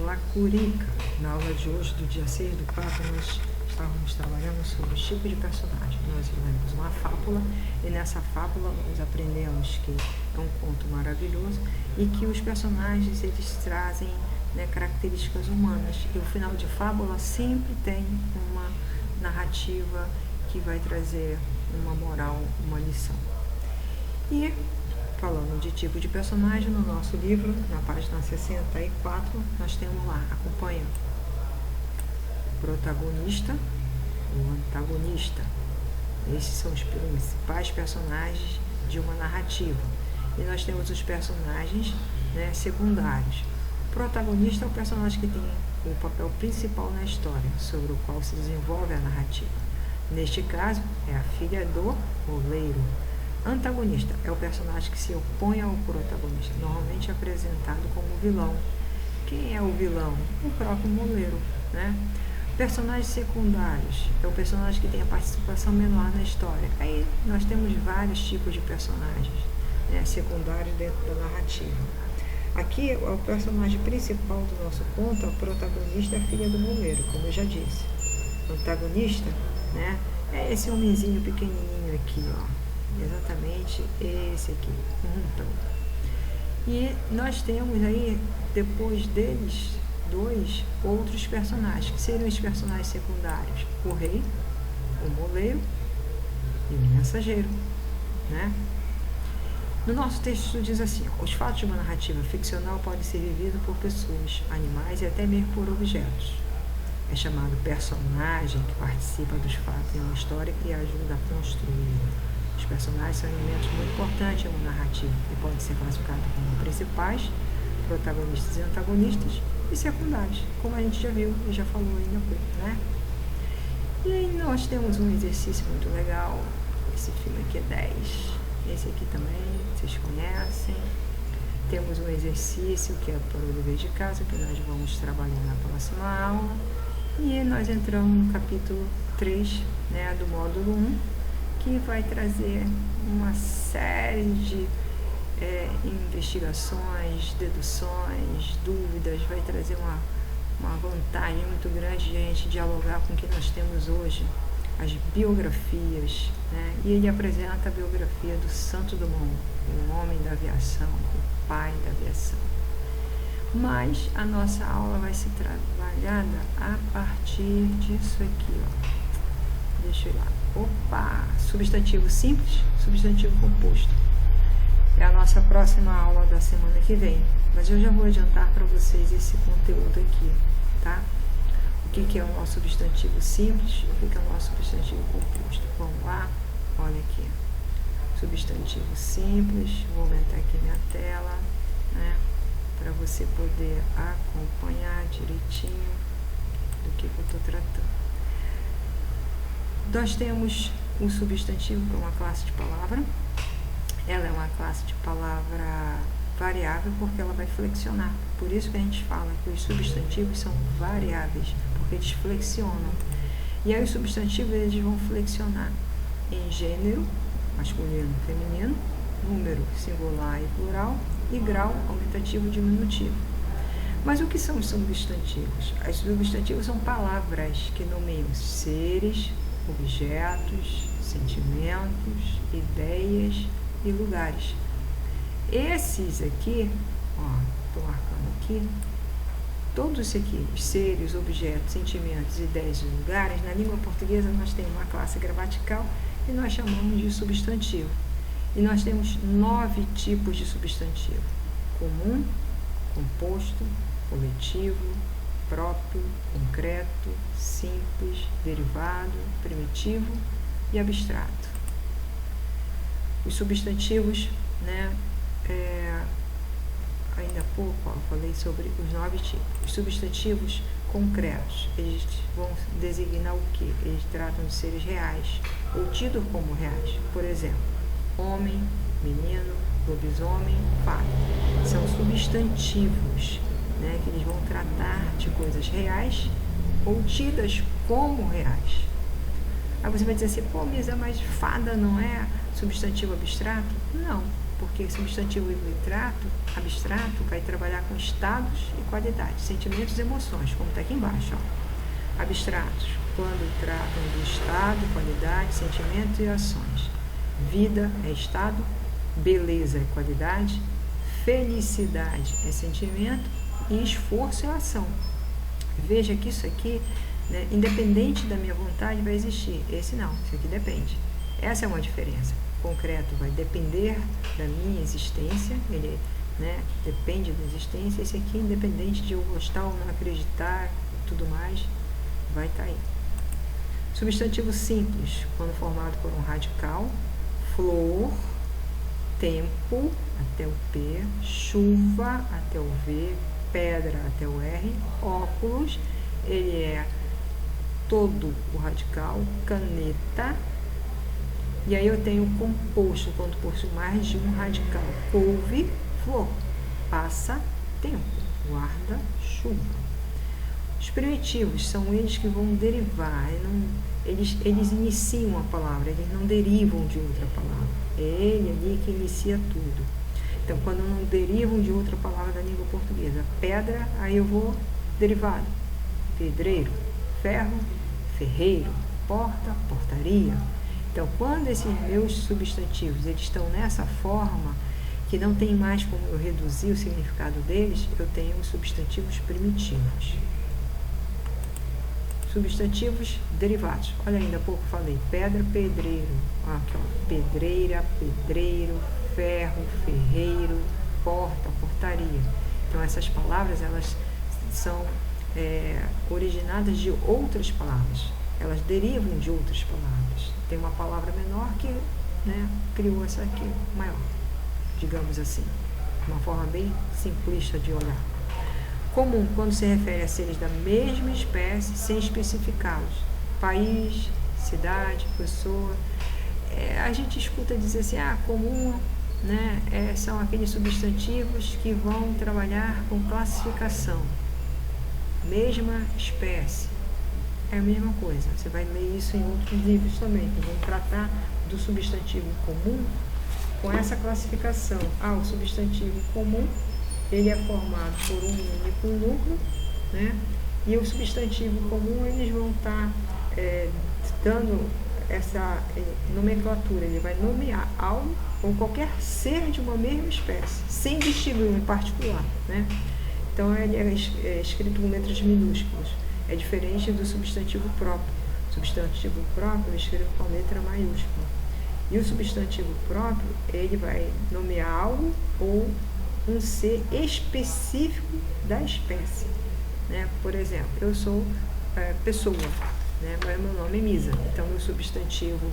La Curica. Na aula de hoje, do dia 6 do 4, nós estávamos trabalhando sobre os tipos de personagem. Nós lemos uma fábula e nessa fábula nós aprendemos que é um conto maravilhoso e que os personagens eles trazem, né, características humanas. E o final de fábula sempre tem uma narrativa que vai trazer uma moral, uma lição. E falando de tipo de personagem, no nosso livro, na página 64, nós temos lá, acompanha o protagonista, o antagonista. Esses são os principais personagens de uma narrativa. E nós temos os personagens, né, secundários. O protagonista é o personagem que tem o papel principal na história, sobre o qual se desenvolve a narrativa. Neste caso, é a filha do oleiro. Antagonista é o personagem que se opõe ao protagonista, normalmente apresentado como vilão. Quem é o vilão? O próprio moleiro, né? Personagens secundários é o personagem que tem a participação menor na história. Aí nós temos vários tipos de personagens, né, secundários dentro da narrativa. Aqui, o personagem principal do nosso conto, o protagonista, é a filha do moleiro, como eu já disse. O antagonista, né, é esse homenzinho pequenininho aqui, ó. Exatamente esse aqui. E nós temos aí, depois deles, dois outros personagens, que seriam os personagens secundários: o rei, o moleiro e o mensageiro, né? No nosso texto diz assim: os fatos de uma narrativa ficcional podem ser vividos por pessoas, animais e até mesmo por objetos. É chamado personagem que participa dos fatos em uma história e ajuda a construir. Os personagens são elementos muito importantes em uma narrativa e podem ser classificados como principais, protagonistas e antagonistas, e secundários, como a gente já viu e já falou ainda há pouco, né? E aí nós temos um exercício muito legal. Esse filme aqui é 10. Esse aqui também, vocês conhecem. Temos um exercício que é para o dever de casa, que nós vamos trabalhar na próxima aula. E nós entramos no capítulo 3, né, do módulo 1, que vai trazer uma série de investigações, deduções, dúvidas, vai trazer uma vantagem muito grande de a gente dialogar com o que nós temos hoje, as biografias, né? E ele apresenta a biografia do Santos Dumont, o homem da aviação, o pai da aviação. Mas a nossa aula vai ser trabalhada a partir disso aqui, ó. Deixa eu ir lá. Opa! Substantivo simples, substantivo composto. É a nossa próxima aula da semana que vem. Mas eu já vou adiantar para vocês esse conteúdo aqui, tá? O que é o nosso substantivo simples e o que é o nosso substantivo composto. Vamos lá? Olha aqui. Substantivo simples. Vou aumentar aqui minha tela, né? Para você poder acompanhar direitinho do que eu estou tratando. Nós temos um substantivo, que é uma classe de palavra. Ela é uma classe de palavra variável porque ela vai flexionar. Por isso que a gente fala que os substantivos são variáveis, porque eles flexionam. E aí os substantivos eles vão flexionar em gênero, masculino e feminino, número singular e plural, e grau aumentativo e diminutivo. Mas o que são os substantivos? Os substantivos são palavras que nomeiam seres, objetos, sentimentos, ideias e lugares. Esses aqui, ó, estou marcando aqui, todos isso aqui, os seres, objetos, sentimentos, ideias e lugares, na língua portuguesa nós temos uma classe gramatical e nós chamamos de substantivo. E nós temos 9 tipos de substantivo: comum, composto, coletivo, próprio, concreto, simples, derivado, primitivo e abstrato. Os substantivos, né, ainda há pouco, ó, falei sobre os 9 tipos. Os substantivos concretos, eles vão designar o quê? Eles tratam de seres reais ou tidos como reais. Por exemplo, homem, menino, lobisomem, fato. São substantivos, né, que eles vão tratar de coisas reais ou tidas como reais. Aí você vai dizer assim: pô, Misa, mas fada não é substantivo abstrato? Não, porque substantivo abstrato vai trabalhar com estados e qualidades, sentimentos e emoções, como está aqui embaixo, ó. Abstratos, quando tratam do estado, qualidade, sentimentos e ações. Vida é estado, beleza é qualidade, felicidade é sentimento e esforço é ação. Veja que isso aqui, né, independente da minha vontade, vai existir. Esse não, isso aqui depende. Essa é uma diferença. O concreto vai depender da minha existência, ele, né, depende da existência. Esse aqui, independente de eu gostar ou não acreditar, tudo mais, vai estar aí. Substantivo simples, quando formado por um radical, flor, tempo, até o P, chuva, até o V, pedra, até o R, óculos, ele é todo o radical, caneta, e aí eu tenho composto, quando possui mais de um radical, couve, flor, passa, tempo, guarda, chuva. Os primitivos são eles que vão derivar, eles iniciam a palavra, eles não derivam de outra palavra. É ele ali que inicia tudo. Então, quando não derivam de outra palavra da língua portuguesa, pedra, aí eu vou derivado. Pedreiro, ferro, ferreiro, porta, portaria. Então, quando esses meus substantivos eles estão nessa forma, que não tem mais como eu reduzir o significado deles, eu tenho os substantivos primitivos. Substantivos derivados. Olha, ainda há pouco falei pedra, pedreiro. Aqui, ó, pedreira, pedreiro, ferro, ferreiro, porta, portaria. Então, essas palavras, elas são originadas de outras palavras. Elas derivam de outras palavras. Tem uma palavra menor que, né, criou essa aqui, maior, digamos assim. Uma forma bem simplista de olhar. Comum, quando se refere a seres da mesma espécie, sem especificá-los. País, cidade, pessoa. A gente escuta dizer assim, comum, né, são aqueles substantivos que vão trabalhar com classificação. Mesma espécie. É a mesma coisa. Você vai ler isso em outros livros também, que vão tratar do substantivo comum com essa classificação. O substantivo comum, ele é formado por um único núcleo, né? E o substantivo comum, eles vão estar dando essa nomenclatura, ele vai nomear algo ou qualquer ser de uma mesma espécie, sem distinguir um em particular, né? Então, ele é escrito com letras minúsculas, é diferente do substantivo próprio. O substantivo próprio é escrito com letra maiúscula. E o substantivo próprio, ele vai nomear algo ou um ser específico da espécie, né? Por exemplo, eu sou pessoa, né? Mas meu nome é Misa, então meu substantivo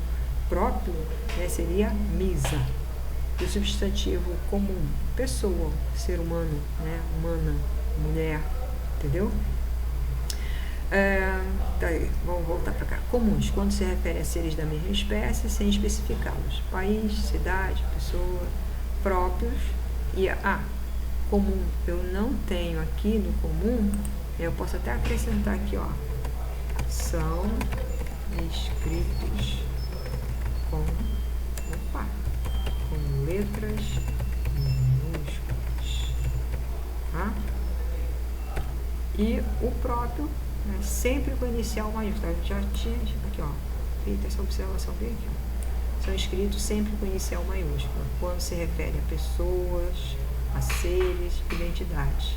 próprio, né, seria Misa. E o substantivo comum, pessoa, ser humano, né? Humana, mulher, entendeu? Daí, vamos voltar para cá. Comuns, quando se refere a seres da mesma espécie, sem especificá-los. País, cidade, pessoa, próprios. E comum, eu não tenho aqui no comum, eu posso até acrescentar aqui, ó, são escritos com letras minúsculas, tá? E o próprio, né, sempre com inicial maiúsculo. A gente já tinha aqui, ó, feito essa observação bem aqui, ó. São escritos sempre com inicial maiúsculo, quando se refere a pessoas, a seres, identidades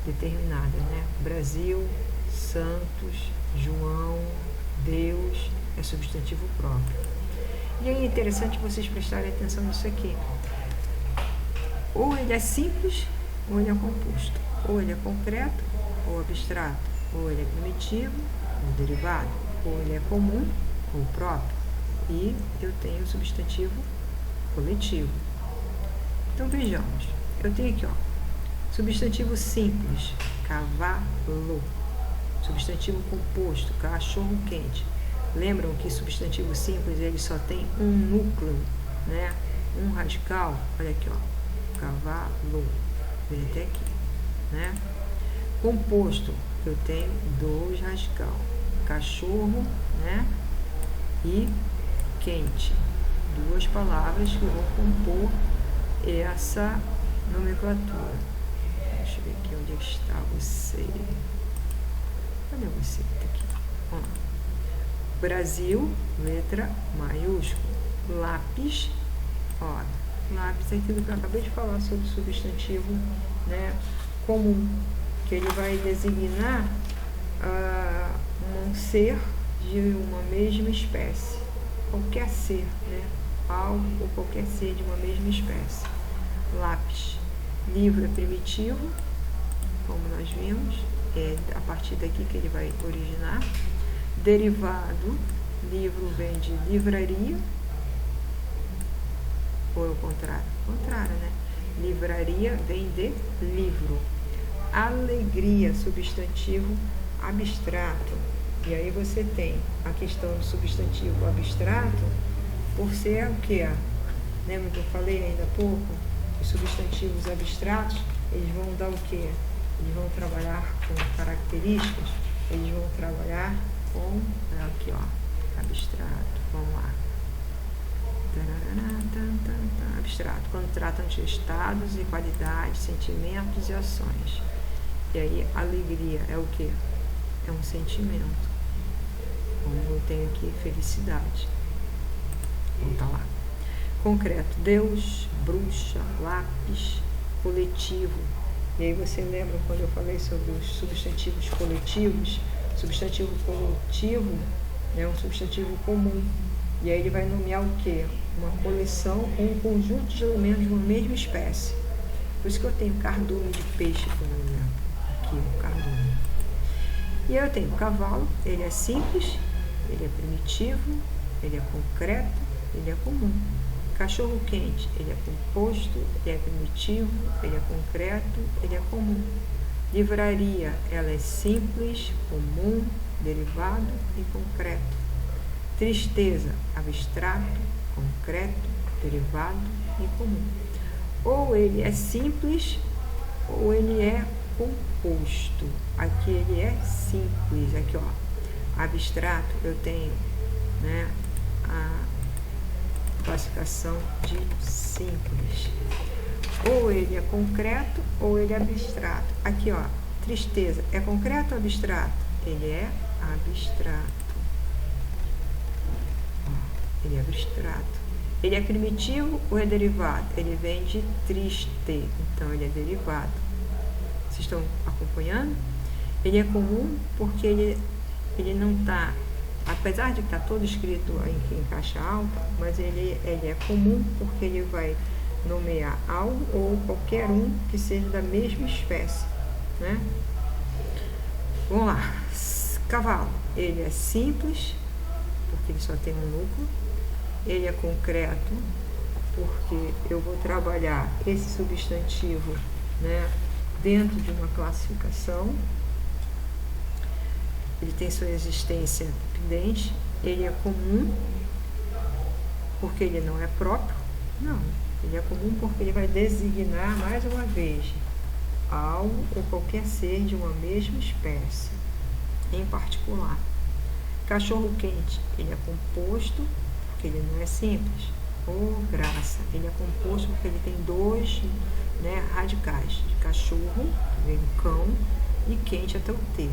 determinadas, né? Brasil, Santos, João, Deus, é substantivo próprio. E é interessante vocês prestarem atenção nisso aqui. Ou ele é simples, ou ele é composto. Ou ele é concreto, ou abstrato. Ou ele é primitivo, ou derivado. Ou ele é comum, ou próprio. E eu tenho o substantivo coletivo. Então, vejamos. Eu tenho aqui, ó, substantivo simples, cavalo. Substantivo composto, cachorro quente. Lembram que substantivo simples, ele só tem um núcleo, né? Um radical. Olha aqui, ó, cavalo. Vem até aqui, né? Composto, eu tenho 2 radical. Cachorro, né? E quente. 2 palavras que vão compor essa nomenclatura. Deixa eu ver aqui onde está você. Cadê você? Tá aqui. Vamos lá. Brasil, letra maiúscula. Lápis, ó, lápis é aquilo que eu acabei de falar sobre o substantivo, né, comum, que ele vai designar um ser de uma mesma espécie, qualquer ser, né, algo ou qualquer ser de uma mesma espécie. Lápis, livro é primitivo, como nós vimos, é a partir daqui que ele vai originar. Derivado, livro vem de livraria, ou é o contrário? Contrário, né? Livraria vem de livro. Alegria, substantivo abstrato. E aí você tem a questão do substantivo abstrato, por ser o quê? Lembra que eu falei ainda há pouco? Os substantivos abstratos, eles vão dar o quê? Eles vão trabalhar com características, eles vão trabalhar com, aqui ó, abstrato, vamos lá. Abstrato, quando tratam de estados e qualidades, sentimentos e ações. E aí, alegria é o quê? É um sentimento. Como eu tenho aqui, felicidade. Vamos lá. Concreto, Deus, bruxa, lápis, coletivo. E aí você lembra quando eu falei sobre os substantivos coletivos? Substantivo coletivo é um substantivo comum. E aí ele vai nomear o quê? Uma coleção ou um conjunto de elementos de uma mesma espécie. Por isso que eu tenho cardume de peixe, por exemplo. Aqui, o cardume. E aí eu tenho o cavalo, ele é simples, ele é primitivo, ele é concreto, ele é comum. Cachorro quente, ele é composto, ele é primitivo, ele é concreto, ele é comum. Livraria, ela é simples, comum, derivado e concreto. Tristeza, abstrato, concreto, derivado e comum. Ou ele é simples, ou ele é composto. Aqui ele é simples, aqui ó, abstrato, eu tenho, né, a classificação de simples. Ou ele é concreto, ou ele é abstrato. Aqui ó, tristeza, é concreto ou abstrato? Ele é abstrato. Ele é abstrato. Ele é primitivo ou é derivado? Ele vem de triste, então ele é derivado. Vocês estão acompanhando? Ele é comum porque ele não está, apesar de estar todo escrito em caixa alta, mas ele é comum porque ele vai nomear algo ou qualquer um que seja da mesma espécie, né? Vamos lá. Cavalo, ele é simples porque ele só tem um núcleo. Ele é concreto porque eu vou trabalhar esse substantivo, né, dentro de uma classificação. Ele tem sua existência evidente. Ele é comum porque ele não é próprio. Não, ele é comum porque ele vai designar, mais uma vez, algo ou qualquer ser de uma mesma espécie, em particular. Cachorro quente, ele é composto porque ele não é simples. Oh, graça, ele é composto porque ele tem dois, né, radicais, de cachorro, vem o cão, e quente até o T.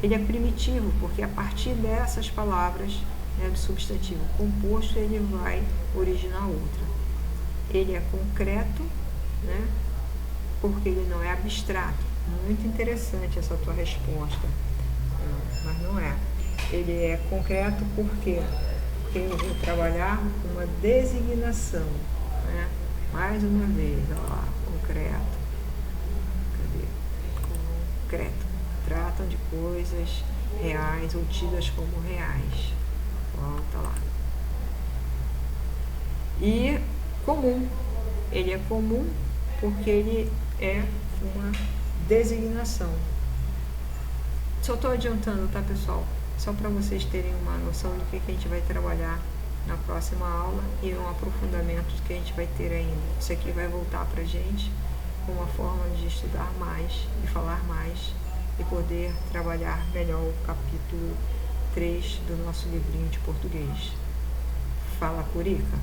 Ele é primitivo porque a partir dessas palavras, né, do substantivo composto, ele vai originar outra. Ele é concreto, né, porque ele não é abstrato. Muito interessante essa tua resposta, mas não é. Ele é concreto porque eu vou trabalhar uma designação, né? Mais uma vez, ó lá, concreto. Cadê? Concreto. Tratam de coisas reais ou tidas como reais. Volta lá. E comum. Ele é comum porque ele é uma designação. Só estou adiantando, tá, pessoal? Só para vocês terem uma noção do que a gente vai trabalhar na próxima aula e um aprofundamento do que a gente vai ter ainda. Isso aqui vai voltar para a gente com uma forma de estudar mais e falar mais e poder trabalhar melhor o capítulo 3 do nosso livrinho de português. Fala, Curica!